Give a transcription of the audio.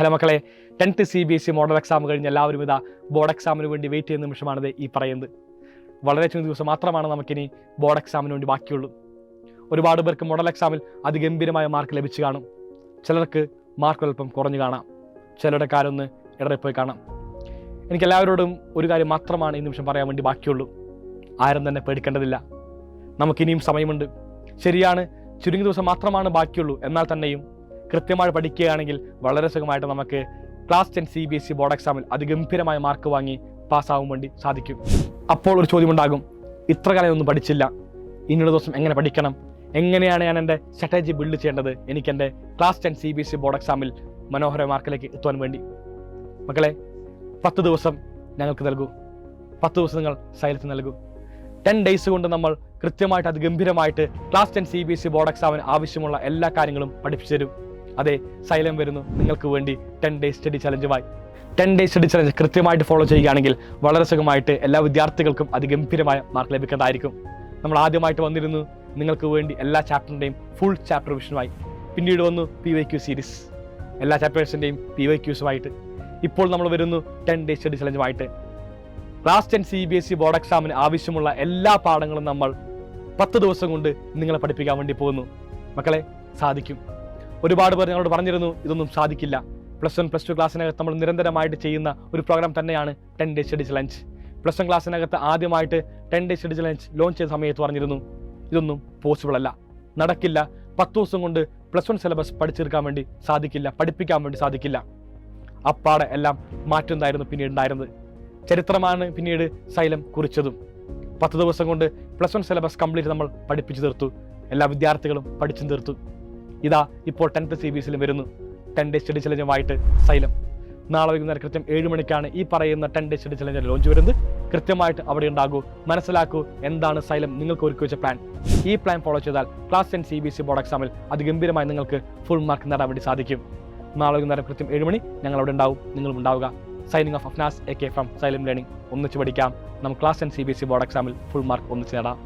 Hello മക്കളെ, 10th CBSE model exam കഴിഞ്ഞ് എല്ലാവരും ഇതാ ബോർഡ് എക്സാമിന് വേണ്ടി വെയിറ്റ് ചെയ്യുന്ന നിമിഷമാണിത് ഈ പറയുന്നത്. വളരെ ചുരുങ്ങിയ ദിവസം മാത്രമാണ് നമുക്കിനി ബോർഡ് എക്സാമിന് വേണ്ടി ബാക്കിയുള്ളൂ. ഒരുപാട് പേർക്ക് മോഡൽ എക്സാമിൽ അതിഗംഭീരമായ മാർക്ക് ലഭിച്ചു കാണും. ചിലർക്ക് മാർക്ക് അല്പം കുറഞ്ഞു കാണാം, ചിലരുടെ കാര്യമൊന്ന് ഇടറിപ്പോയി കാണാം. എനിക്ക് എല്ലാവരോടും ഒരു കാര്യം മാത്രമാണ് ഈ നിമിഷം പറയാൻ വേണ്ടി ബാക്കിയുള്ളൂ. ആരും തന്നെ പേടിക്കേണ്ടതില്ല, നമുക്കിനിയും സമയമുണ്ട്. ശരിയാണ്, ചുരുങ്ങിയ ദിവസം മാത്രമാണ് ബാക്കിയുള്ളൂ. എന്നാൽ തന്നെയും കൃത്യമായി പഠിക്കുകയാണെങ്കിൽ വളരെ സുഖമായിട്ട് നമുക്ക് ക്ലാസ് 10 CBSE ബോർഡ് എക്സാമിൽ അതിഗംഭീരമായ മാർക്ക് വാങ്ങി പാസ്സാവാൻ വേണ്ടി സാധിക്കും. അപ്പോൾ ഒരു ചോദ്യമുണ്ടാകും, ഇത്ര കാലം ഒന്നും പഠിച്ചില്ല, ഇനിയുള്ള ദിവസം എങ്ങനെ പഠിക്കണം, എങ്ങനെയാണ് ഞാൻ എൻ്റെ സ്ട്രാറ്റജി ബിൽഡ് ചെയ്യേണ്ടത് എനിക്ക് എൻ്റെ ക്ലാസ് 10 CBSE ബോർഡ് എക്സാമിൽ മനോഹര മാർക്കിലേക്ക് എത്തുവാൻ വേണ്ടി? മക്കളെ, 10 ദിവസം ഞങ്ങൾക്ക് നൽകൂ. 10 ദിവസം നിങ്ങൾ സൈലത്ത് നൽകൂ. 10 days കൊണ്ട് നമ്മൾ കൃത്യമായിട്ട് അതിഗംഭീരമായിട്ട് ക്ലാസ് 10 CBSE ബോർഡ് എക്സാമിന് ആവശ്യമുള്ള എല്ലാ കാര്യങ്ങളും പഠിപ്പിച്ചു തരും. അതെ, സൈലം വരുന്നു നിങ്ങൾക്ക് വേണ്ടി 10 days സ്റ്റഡി ചലഞ്ചുമായി. 10 days സ്റ്റഡി ചലഞ്ച് കൃത്യമായിട്ട് ഫോളോ ചെയ്യുകയാണെങ്കിൽ വളരെ സുഖമായിട്ട് എല്ലാ വിദ്യാർത്ഥികൾക്കും അതിഗംഭീരമായ മാർക്ക് ലഭിക്കുന്നതായിരിക്കും. നമ്മൾ ആദ്യമായിട്ട് വന്നിരുന്നു നിങ്ങൾക്ക് വേണ്ടി എല്ലാ ചാപ്റ്ററിൻ്റെയും ഫുൾ ചാപ്റ്റർ റിവിഷനുമായി. പിന്നീട് വന്നു PYQ സീരീസ്, എല്ലാ ചാപ്റ്റേഴ്സിൻ്റെയും PYQസുമായിട്ട്. ഇപ്പോൾ നമ്മൾ വരുന്നു 10 days സ്റ്റഡി ചലഞ്ചുമായിട്ട്. ക്ലാസ് 10 CBSE ബോർഡ് എക്സാമിന് ആവശ്യമുള്ള എല്ലാ പാഠങ്ങളും നമ്മൾ 10 ദിവസം കൊണ്ട് നിങ്ങളെ പഠിപ്പിക്കാൻ വേണ്ടി പോകുന്നു. മക്കളെ, സാധിക്കും. ഒരുപാട് പേർ ഞങ്ങളോട് പറഞ്ഞിരുന്നു ഇതൊന്നും സാധിക്കില്ല. +1 +2 ക്ലാസ്സിനകത്ത് നമ്മൾ നിരന്തരമായിട്ട് ചെയ്യുന്ന ഒരു പ്രോഗ്രാം തന്നെയാണ് 10 days സ്റ്റഡി ചലഞ്ച്. +1 ക്ലാസ്സിനകത്ത് ആദ്യമായിട്ട് 10 days സ്റ്റഡി ചലഞ്ച് ലോഞ്ച് ചെയ്ത സമയത്ത് പറഞ്ഞിരുന്നു ഇതൊന്നും പോസിബിൾ അല്ല, നടക്കില്ല. 10 ദിവസം കൊണ്ട് +1 സിലബസ് പഠിച്ചെടുക്കാൻ വേണ്ടി സാധിക്കില്ല, പഠിപ്പിക്കാൻ വേണ്ടി സാധിക്കില്ല. അപ്പാടെ എല്ലാം മാറ്റുന്നതായിരുന്നു പിന്നീട് ഉണ്ടായിരുന്നത്. ചരിത്രമാണ് പിന്നീട് സൈലം കുറിച്ചതും. 10 ദിവസം കൊണ്ട് +1 സിലബസ് കംപ്ലീറ്റ് നമ്മൾ പഠിപ്പിച്ചു തീർത്തു, എല്ലാ വിദ്യാർത്ഥികളും പഠിച്ചു തീർത്തു. ഇതാ ഇപ്പോൾ 10th CBSE വരുന്നു 10 days സ്റ്റഡി ചലഞ്ചുമായിട്ട് സൈലം. നാളെ വൈകുന്നേരം കൃത്യം 7 മണിക്കാണ് ഈ പറയുന്ന 10 days സ്റ്റഡി ചലഞ്ച് ലോഞ്ച് വരുന്നത്. കൃത്യമായിട്ട് അവിടെ ഉണ്ടാകൂ, മനസ്സിലാക്കൂ എന്താണ് സൈലം നിങ്ങൾക്ക് ഒരുക്കി വെച്ച പ്ലാൻ. ഈ പ്ലാൻ ഫോളോ ചെയ്താൽ ക്ലാസ് 10 CBSE ബോർഡ് എക്സാമിൽ അതിഗംഭീരമായി നിങ്ങൾക്ക് ഫുൾ മാർക്ക് നേടാൻ വേണ്ടി സാധിക്കും. നാളെ വൈകുന്നേരം കൃത്യം 7 മണി ഞങ്ങൾ അവിടെ ഉണ്ടാവും, നിങ്ങളും ഉണ്ടാവുക. Signing off Afnas AK from Xylem learning. ഒന്നിച്ച് പഠിക്കാം, നമുക്ക് ക്ലാസ് 10 CBSE ബോർഡ് എക്സാമിൽ ഫുൾ മാർക്ക് ഒന്നിച്ച് നേടാം.